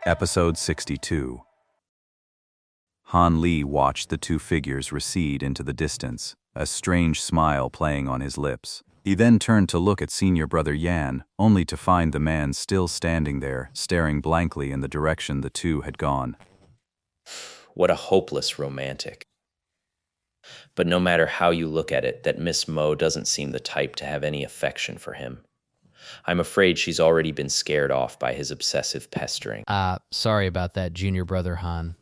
Episode 62. Han Li watched the two figures recede into the distance, a strange smile playing on his lips. He then turned to look at senior brother Yan, only to find the man still standing there, staring blankly in the direction the two had gone. What a hopeless romantic. But no matter how you look at it, that Miss Mo doesn't seem the type to have any affection for him. I'm afraid she's already been scared off by his obsessive pestering. Sorry about that, junior brother Han.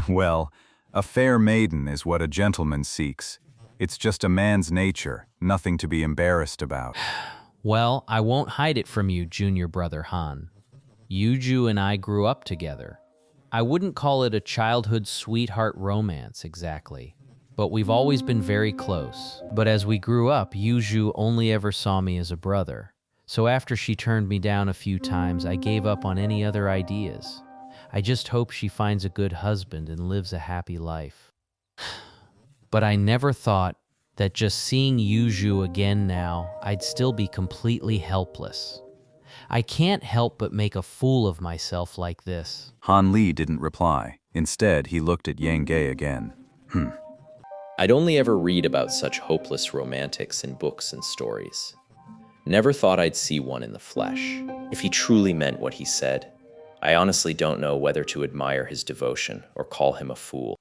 Well, a fair maiden is what a gentleman seeks. It's just a man's nature, nothing to be embarrassed about. Well, I won't hide it from you, junior brother Han. Yuju and I grew up together. I wouldn't call it a childhood sweetheart romance exactly, but we've always been very close. But as we grew up, Yuju only ever saw me as a brother. So after she turned me down a few times, I gave up on any other ideas. I just hope she finds a good husband and lives a happy life. But I never thought that just seeing Yuju again now, I'd still be completely helpless. I can't help but make a fool of myself like this. Han Li didn't reply. Instead, he looked at Yang Ge again. I'd only ever read about such hopeless romantics in books and stories. Never thought I'd see one in the flesh. If he truly meant what he said, I honestly don't know whether to admire his devotion or call him a fool.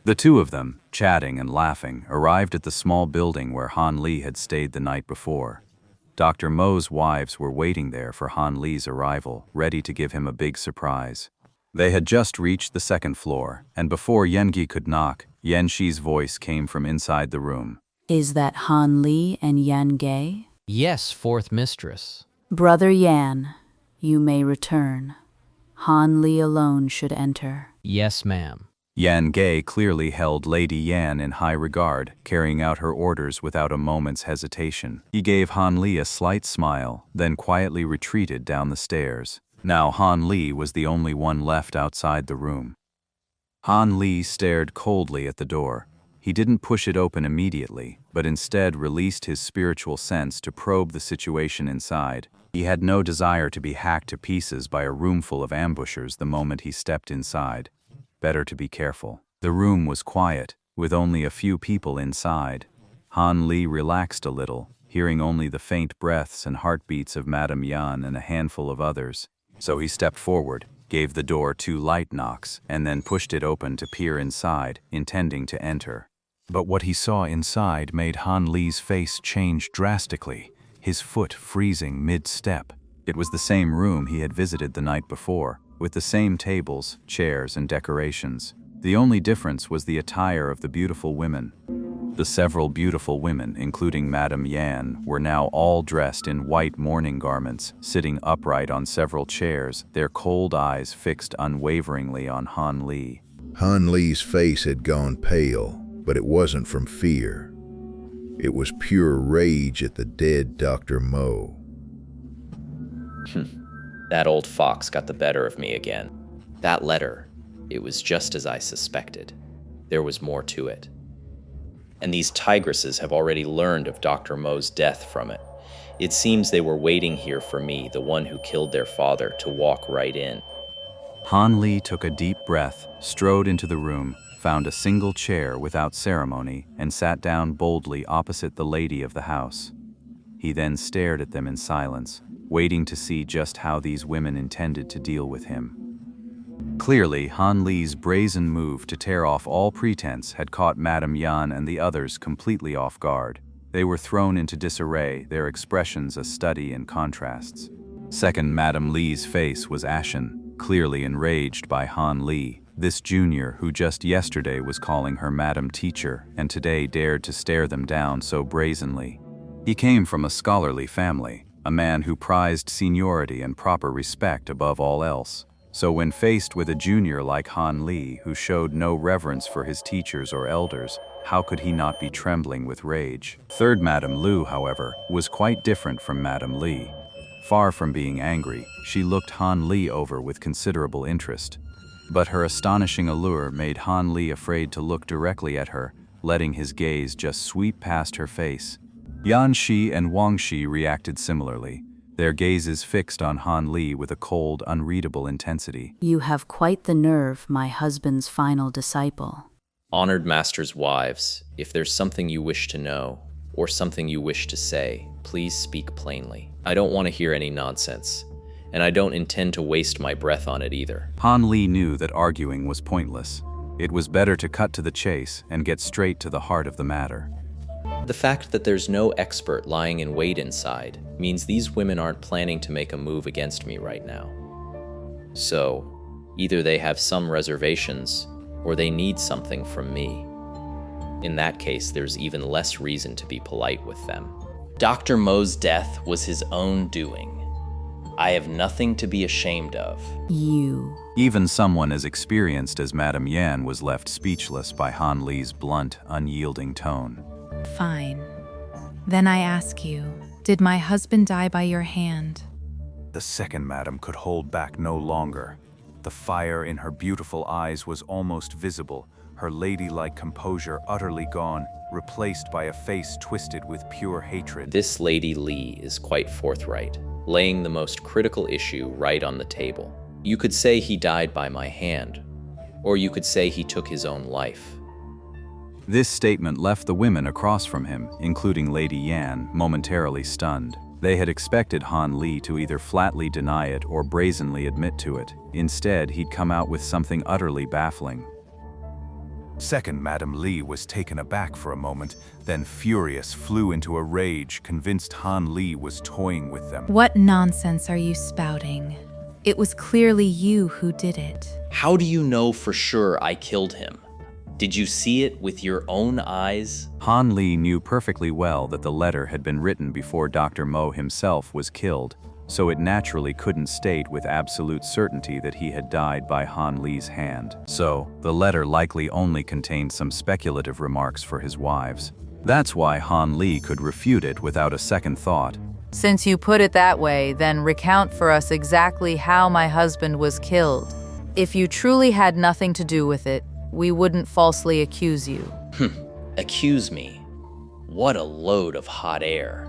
The two of them, chatting and laughing, arrived at the small building where Han Li had stayed the night before. Dr. Mo's wives were waiting there for Han Li's arrival, ready to give him a big surprise. They had just reached the second floor, and before Yengi could knock, Yan Shi's voice came from inside the room. Is that Han Li and Yan Ge? Yes, fourth mistress. Brother Yan, you may return. Han Li alone should enter. Yes, ma'am. Yan Ge clearly held Lady Yan in high regard, carrying out her orders without a moment's hesitation. He gave Han Li a slight smile, then quietly retreated down the stairs. Now Han Li was the only one left outside the room. Han Li stared coldly at the door. He didn't push it open immediately, but instead released his spiritual sense to probe the situation inside. He had no desire to be hacked to pieces by a roomful of ambushers the moment he stepped inside. Better to be careful. The room was quiet, with only a few people inside. Han Li relaxed a little, hearing only the faint breaths and heartbeats of Madame Yan and a handful of others. So he stepped forward, gave the door 2 light knocks, and then pushed it open to peer inside, intending to enter. But what he saw inside made Han Li's face change drastically, his foot freezing mid-step. It was the same room he had visited the night before, with the same tables, chairs, and decorations. The only difference was the attire of the beautiful women. The several beautiful women, including Madame Yan, were now all dressed in white mourning garments, sitting upright on several chairs, their cold eyes fixed unwaveringly on Han Li. Han Li's face had gone pale, but it wasn't from fear. It was pure rage at the dead Dr. Mo. That old fox got the better of me again. That letter, it was just as I suspected. There was more to it. And these tigresses have already learned of Dr. Mo's death from it. It seems they were waiting here for me, the one who killed their father, to walk right in. Han Li took a deep breath, strode into the room, found a single chair without ceremony, and sat down boldly opposite the lady of the house. He then stared at them in silence, waiting to see just how these women intended to deal with him. Clearly, Han Li's brazen move to tear off all pretense had caught Madame Yan and the others completely off guard. They were thrown into disarray, their expressions a study in contrasts. Second, Madame Li's face was ashen, clearly enraged by Han Li, this junior who just yesterday was calling her Madam Teacher and today dared to stare them down so brazenly. He came from a scholarly family, a man who prized seniority and proper respect above all else. So when faced with a junior like Han Li, who showed no reverence for his teachers or elders, how could he not be trembling with rage? Third, Madame Lu, however, was quite different from Madame Li. Far from being angry, she looked Han Li over with considerable interest. But her astonishing allure made Han Li afraid to look directly at her, letting his gaze just sweep past her face. Yan Shi and Wang Shi reacted similarly. their gazes fixed on Han Li with a cold, unreadable intensity. You have quite the nerve, my husband's final disciple. Honored masters' wives, if there's something you wish to know, or something you wish to say, please speak plainly. I don't want to hear any nonsense, and I don't intend to waste my breath on it either. Han Li knew that arguing was pointless. It was better to cut to the chase and get straight to the heart of the matter. The fact that there's no expert lying in wait inside means these women aren't planning to make a move against me right now. So, either they have some reservations, or they need something from me. In that case, there's even less reason to be polite with them. Dr. Mo's death was his own doing. I have nothing to be ashamed of. You. Even someone as experienced as Madame Yan was left speechless by Han Li's blunt, unyielding tone. Fine. Then I ask you, did my husband die by your hand? The second madam could hold back no longer. The fire in her beautiful eyes was almost visible, her ladylike composure utterly gone, replaced by a face twisted with pure hatred. This Lady Li is quite forthright, laying the most critical issue right on the table. You could say he died by my hand, or you could say he took his own life. This statement left the women across from him, including Lady Yan, momentarily stunned. They had expected Han Li to either flatly deny it or brazenly admit to it. Instead, he'd come out with something utterly baffling. Second Madame Li was taken aback for a moment, then furious, flew into a rage, convinced Han Li was toying with them. What nonsense are you spouting? It was clearly you who did it. How do you know for sure I killed him? Did you see it with your own eyes? Han Li knew perfectly well that the letter had been written before Dr. Mo himself was killed, so it naturally couldn't state with absolute certainty that he had died by Han Li's hand. So, the letter likely only contained some speculative remarks for his wives. That's why Han Li could refute it without a second thought. Since you put it that way, then recount for us exactly how my husband was killed. If you truly had nothing to do with it, we wouldn't falsely accuse you. Accuse me? What a load of hot air.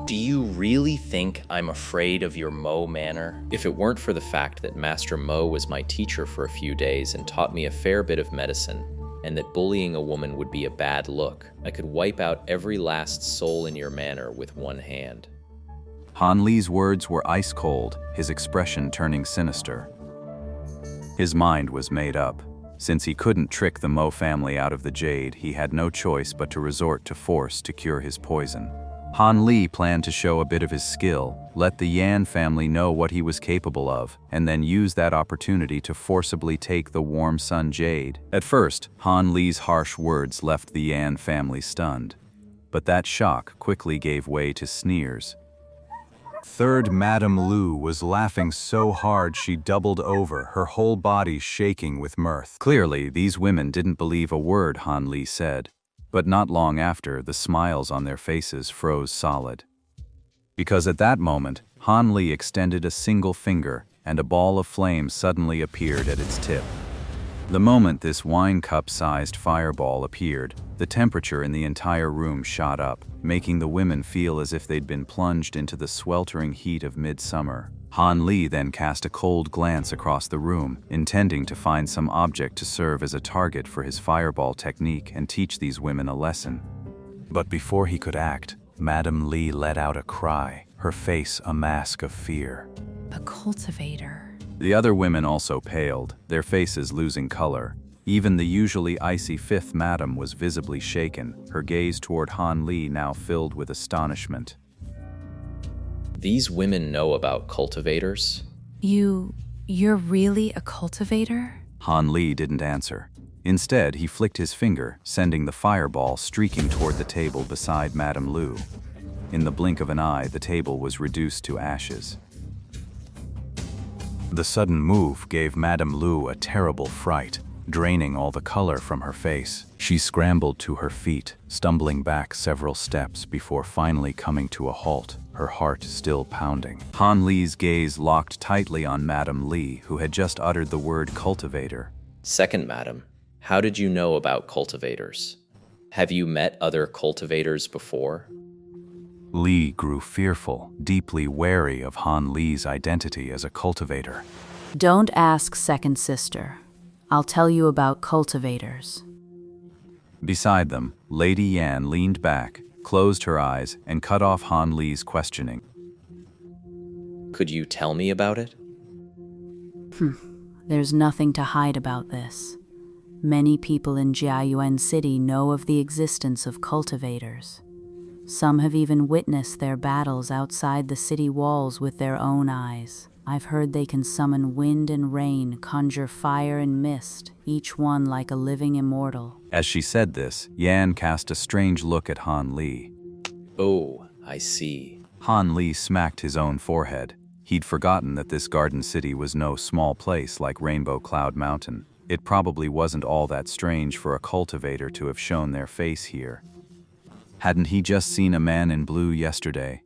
Do you really think I'm afraid of your Mo manner? If it weren't for the fact that Master Mo was my teacher for a few days and taught me a fair bit of medicine, and that bullying a woman would be a bad look, I could wipe out every last soul in your manor with one hand. Han Li's words were ice cold, his expression turning sinister. His mind was made up. Since he couldn't trick the Mo family out of the jade, he had no choice but to resort to force to cure his poison. Han Li planned to show a bit of his skill, let the Yan family know what he was capable of, and then use that opportunity to forcibly take the Warm Sun Jade. At first, Han Li's harsh words left the Yan family stunned. But that shock quickly gave way to sneers. Third Madame Lu was laughing so hard she doubled over, her whole body shaking with mirth. Clearly, these women didn't believe a word Han Li said. But not long after, the smiles on their faces froze solid. Because at that moment, Han Li extended a single finger, and a ball of flame suddenly appeared at its tip. The moment this wine cup-sized fireball appeared, the temperature in the entire room shot up, making the women feel as if they'd been plunged into the sweltering heat of midsummer. Han Li then cast a cold glance across the room, intending to find some object to serve as a target for his fireball technique and teach these women a lesson. But before he could act, Madame Li let out a cry, her face a mask of fear. A cultivator. The other women also paled, their faces losing color. Even the usually icy fifth madam was visibly shaken, her gaze toward Han Li now filled with astonishment. These women know about cultivators? You're really a cultivator? Han Li didn't answer. Instead, he flicked his finger, sending the fireball streaking toward the table beside Madame Lu. In the blink of an eye, the table was reduced to ashes. The sudden move gave Madame Lu a terrible fright, draining all the color from her face. She scrambled to her feet, stumbling back several steps before finally coming to a halt, her heart still pounding. Han Li's gaze locked tightly on Madame Li, who had just uttered the word cultivator. Second, madam, how did you know about cultivators? Have you met other cultivators before? Li grew fearful, deeply wary of Han Li's identity as a cultivator. Don't ask, second sister. I'll tell you about cultivators. Beside them, Lady Yan leaned back, closed her eyes, and cut off Han Li's questioning. Could you tell me about it? There's nothing to hide about this. Many people in Jiayuan City know of the existence of cultivators. Some have even witnessed their battles outside the city walls with their own eyes. I've heard they can summon wind and rain, conjure fire and mist, each one like a living immortal. As she said this, Yan cast a strange look at Han Li. Oh, I see. Han Li smacked his own forehead. He'd forgotten that this garden city was no small place like Rainbow Cloud Mountain. It probably wasn't all that strange for a cultivator to have shown their face here. Hadn't he just seen a man in blue yesterday,